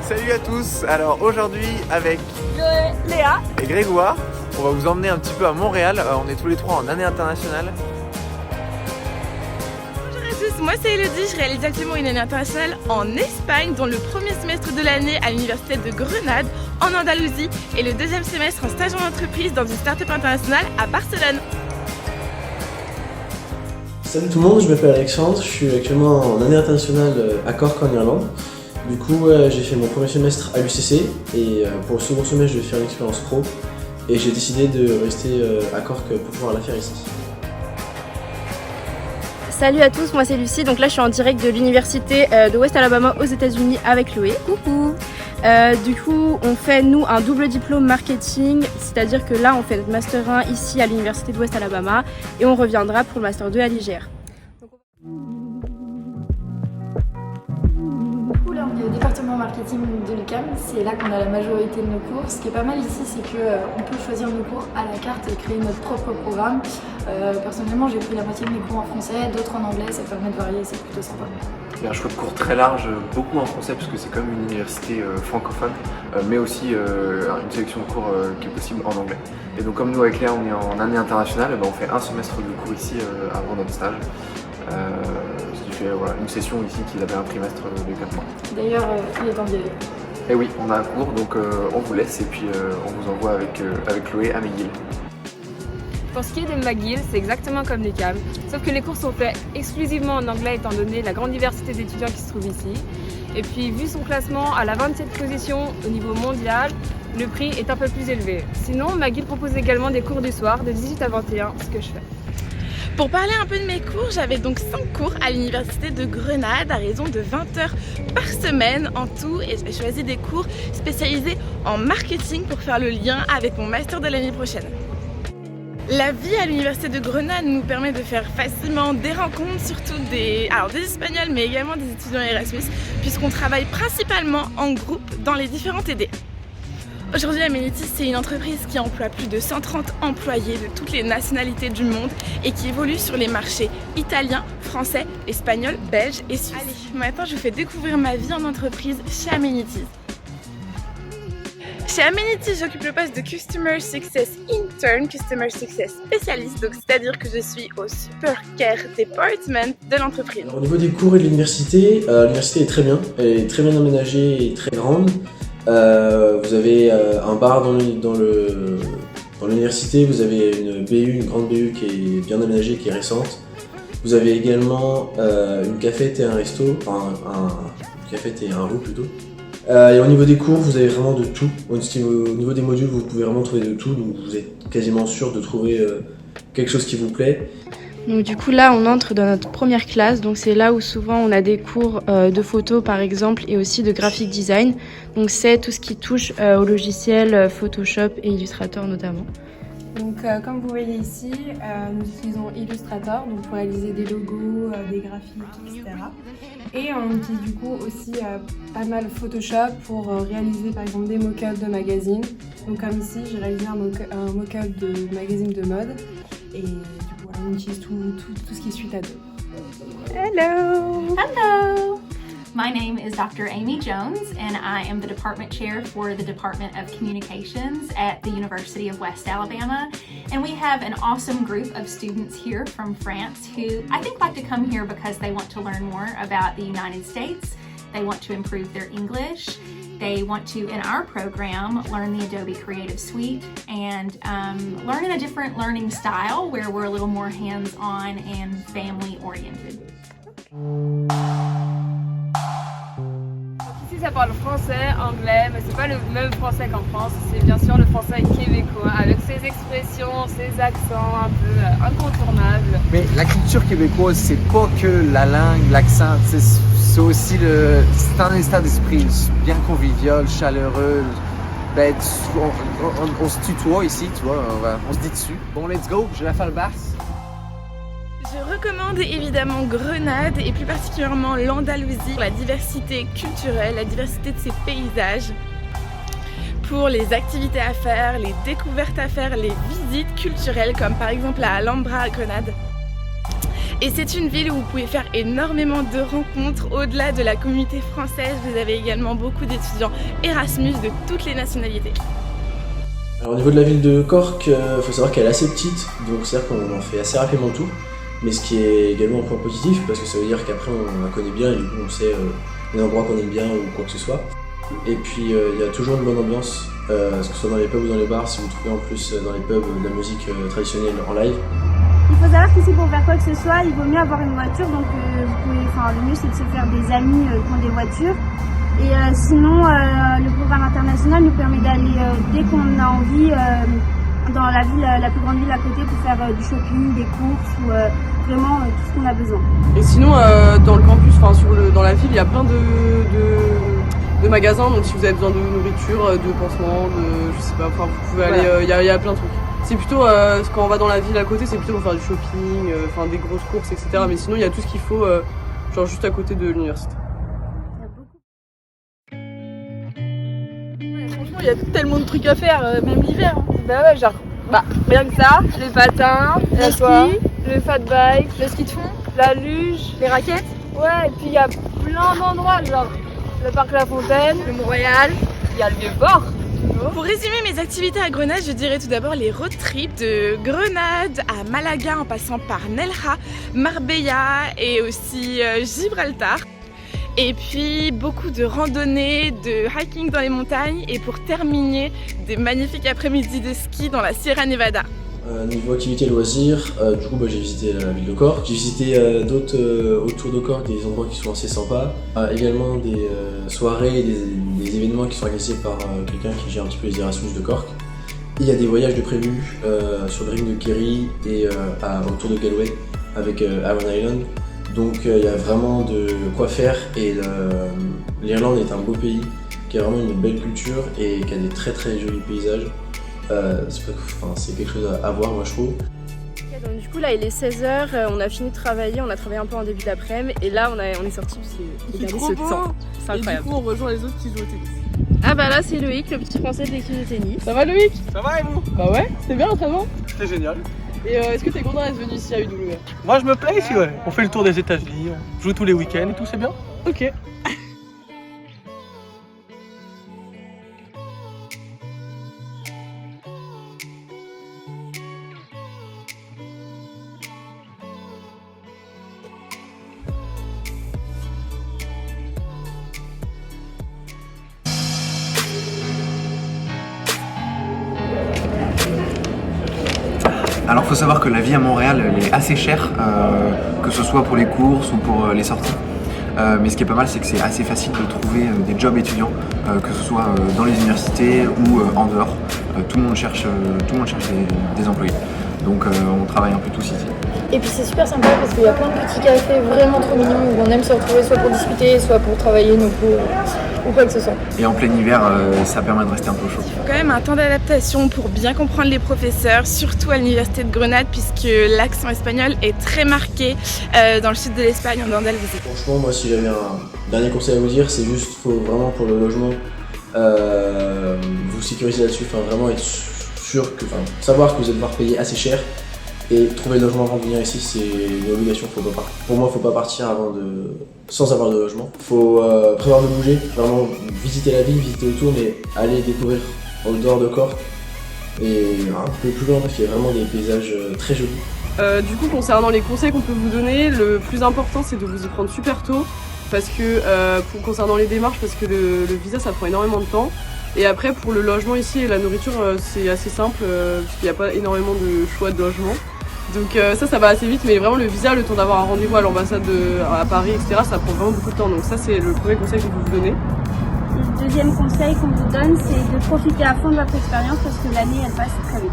Salut à tous. Alors aujourd'hui avec Léa et Grégoire, on va vous emmener un petit peu à Montréal. On est tous les trois en année internationale. Bonjour à tous, moi c'est Elodie, je réalise actuellement une année internationale en Espagne, dont le premier semestre de l'année à l'université de Grenade en Andalousie et le deuxième semestre en stage en entreprise dans une start-up internationale à Barcelone. Salut tout le monde, je m'appelle Alexandre, je suis actuellement en année internationale à Cork en Irlande. Du coup, j'ai fait mon premier semestre à l'UCC et pour le second semestre, je vais faire une expérience pro et j'ai décidé de rester à Cork pour pouvoir la faire ici. Salut à tous, moi c'est Lucie, donc là je suis en direct de l'université de West Alabama aux États-Unis avec Chloé. Coucou. Du coup, on fait nous un double diplôme marketing, c'est-à-dire que là on fait notre master 1 ici à l'université de West Alabama et on reviendra pour le master 2 à l'IGR. Le département marketing de l'UQAM, c'est là qu'on a la majorité de nos cours. Ce qui est pas mal ici, c'est qu'on peut choisir nos cours à la carte et créer notre propre programme. Personnellement, j'ai pris la moitié de mes cours en français, d'autres en anglais, ça permet de varier, c'est plutôt sympa. Il y a un choix de cours très large, beaucoup en français puisque c'est comme une université francophone, mais aussi une sélection de cours qui est possible en anglais. Et donc comme nous avec Léa on est en année internationale, on fait un semestre de cours ici avant notre stage. Ce qui fait une session ici qui avait un trimestre de 4 mois. D'ailleurs, il est temps d'y aller. Et oui, on a un cours, donc on vous laisse et puis on vous envoie avec Chloé à McGill. Pour ce qui est de McGill, c'est exactement comme l'UQAM, sauf que les cours sont faits exclusivement en anglais étant donné la grande diversité d'étudiants qui se trouvent ici. Et puis vu son classement à la 27e position au niveau mondial, le prix est un peu plus élevé. Sinon, McGill propose également des cours du soir de 18 à 21, ce que je fais. Pour parler un peu de mes cours, j'avais donc 5 cours à l'université de Grenade à raison de 20 heures par semaine en tout et j'ai choisi des cours spécialisés en marketing pour faire le lien avec mon master de l'année prochaine. La vie à l'université de Grenade nous permet de faire facilement des rencontres, surtout des Espagnols mais également des étudiants Erasmus puisqu'on travaille principalement en groupe dans les différents TD. Aujourd'hui, Amenities, c'est une entreprise qui emploie plus de 130 employés de toutes les nationalités du monde et qui évolue sur les marchés italiens, français, espagnol, belge et suisse. Allez, maintenant je vous fais découvrir ma vie en entreprise chez Amenities. Chez Amenities, j'occupe le poste de Customer Success Intern, Customer Success spécialiste, donc c'est-à-dire que je suis au Super Care Department de l'entreprise. Au niveau des cours et de l'université est très bien, elle est très bien aménagée et très grande. Vous avez un bar dans l'université, vous avez une grande BU qui est bien aménagée, qui est récente. Vous avez également une cafette et un resto, enfin une cafette et un roux plutôt. Et au niveau des cours, vous avez vraiment de tout. Au niveau des modules, vous pouvez vraiment trouver de tout, donc vous êtes quasiment sûr de trouver quelque chose qui vous plaît. Donc du coup là on entre dans notre première classe, donc c'est là où souvent on a des cours de photo par exemple et aussi de graphic design. Donc c'est tout ce qui touche au logiciel Photoshop et Illustrator notamment. Donc comme vous voyez ici, nous utilisons Illustrator donc pour réaliser des logos, des graphiques, etc. Et on utilise du coup aussi pas mal Photoshop pour réaliser par exemple des mock-ups de magazines. Donc comme ici j'ai réalisé un mock-up de magazine de mode et on utilise tout ce qui est suite à deux. Hello! Hello! My name is Dr. Amy Jones and I am the department chair for the Department of Communications at the University of West Alabama. And we have an awesome group of students here from France who I think like to come here because they want to learn more about the United States. They want to improve their English. They want to, in our program, learn the Adobe Creative Suite and learn in a different learning style where we're a little more hands-on and family-oriented. Ici ça parle français, anglais, mais c'est pas le même français qu'en France, c'est bien sûr le français québécois avec ses expressions, ses accents un peu incontournables. Mais la culture québécoise, c'est pas que la langue, l'accent, c'est aussi c'est un état d'esprit bien convivial, chaleureux. On se tutoie ici, tu vois, on se dit dessus. Bon, let's go, j'ai la falle basse. Je recommande évidemment Grenade et plus particulièrement l'Andalousie pour la diversité culturelle, la diversité de ses paysages, pour les activités à faire, les découvertes à faire, les visites culturelles comme par exemple la Alhambra à Grenade. Et c'est une ville où vous pouvez faire énormément de rencontres. Au-delà de la communauté française, vous avez également beaucoup d'étudiants Erasmus de toutes les nationalités. Alors au niveau de la ville de Cork, il faut savoir qu'elle est assez petite, donc c'est-à-dire qu'on en fait assez rapidement le tour. Mais ce qui est également un point positif, parce que ça veut dire qu'après on la connaît bien et du coup on sait les endroits qu'on aime bien ou quoi que ce soit. Et puis il y a toujours une bonne ambiance, que ce soit dans les pubs ou dans les bars, si vous trouvez en plus dans les pubs de la musique traditionnelle en live. Il faut savoir qu'ici pour faire quoi que ce soit, il vaut mieux avoir une voiture, donc le mieux c'est de se faire des amis qui ont des voitures. Et sinon, le programme international nous permet d'aller dès qu'on a envie dans la ville, la plus grande ville à côté pour faire du shopping, des courses ou vraiment tout ce qu'on a besoin. Et sinon, dans le campus, dans la ville, il y a plein de magasins, donc si vous avez besoin de nourriture, de pansements, je sais pas, vous pouvez aller, il y a plein de trucs. C'est plutôt, quand on va dans la ville à côté, c'est plutôt pour faire du shopping, des grosses courses, etc. Mais sinon, il y a tout ce qu'il faut, genre juste à côté de l'université. Il y a tellement de trucs à faire, même l'hiver. Bah ouais, genre, rien que ça, les patins, le ski, le fat bike, le ski de fond, la luge, les raquettes. Ouais, et puis il y a plein d'endroits, genre le parc La Fontaine, le Mont-Royal, il y a le Vieux-Port. Pour résumer mes activités à Grenade, je dirais tout d'abord les road trips de Grenade à Malaga en passant par Nelja, Marbella et aussi Gibraltar. Et puis beaucoup de randonnées, de hiking dans les montagnes et pour terminer, des magnifiques après-midi de ski dans la Sierra Nevada. Niveau activité et loisirs, j'ai visité la ville de Cork, j'ai visité d'autres autour de Cork, des endroits qui sont assez sympas, également des soirées et des événements qui sont organisés par quelqu'un qui gère un petit peu les Erasmus de Cork. Il y a des voyages de prévus sur le ring de Kerry et autour de Galway avec Iron Island. Donc il y a vraiment de quoi faire et l'Irlande est un beau pays qui a vraiment une belle culture et qui a des très très jolis paysages. C'est quelque chose à voir, moi je trouve. Donc, du coup là il est 16h, on a fini de travailler, on a travaillé un peu en début d'après-midi et là on est sorti parce que regardez ce temps, c'est incroyable. Et du coup on rejoint les autres qui jouent au tennis. Ah bah là c'est Loïc, le petit français de l'équipe de tennis. Ça va Loïc? Ça va et vous? Bah ouais, c'était bien l'entraînement? C'était génial. Et est-ce que t'es content d'être venu ici à UW? Moi je me plais ici, ouais. On fait le tour des États-Unis, on joue tous les week-ends et tout, c'est bien. Ok. Alors il faut savoir que la vie à Montréal elle est assez chère, que ce soit pour les courses ou pour les sorties. Mais ce qui est pas mal, c'est que c'est assez facile de trouver des jobs étudiants, que ce soit dans les universités ou en dehors. Tout le monde cherche des employés. Donc on travaille un peu tous ici. Et puis c'est super sympa parce qu'il y a plein de petits cafés vraiment trop mignons où on aime se retrouver soit pour discuter, soit pour travailler nos cours ou quoi que ce soit. Et en plein hiver, ça permet de rester un peu chaud. Il faut quand même un temps d'adaptation pour bien comprendre les professeurs, surtout à l'université de Grenade puisque l'accent espagnol est très marqué dans le sud de l'Espagne, en Andalousie. Franchement, moi si j'avais un dernier conseil à vous dire, c'est juste faut vraiment pour le logement vous sécuriser là-dessus, vraiment être sûr que, savoir que vous allez devoir payer assez cher. Et trouver le logement avant de venir ici, c'est une obligation. Pour moi, il ne faut pas partir sans avoir de logement. Il faut prévoir de bouger, vraiment visiter la ville, visiter autour, mais aller découvrir en dehors de Cork. Et un peu plus loin, parce qu'il y a vraiment des paysages très jolis. Du coup, concernant les conseils qu'on peut vous donner, le plus important, c'est de vous y prendre super tôt. Parce que, concernant les démarches, parce que le visa, ça prend énormément de temps. Et après, pour le logement ici et la nourriture, c'est assez simple, puisqu'il n'y a pas énormément de choix de logement. Donc ça va assez vite, mais vraiment le visa, le temps d'avoir un rendez-vous à l'ambassade à Paris, etc., ça prend vraiment beaucoup de temps. Donc ça, c'est le premier conseil qu'on peut vous donner. Le deuxième conseil qu'on vous donne, c'est de profiter à fond de votre expérience parce que l'année, elle passe très vite.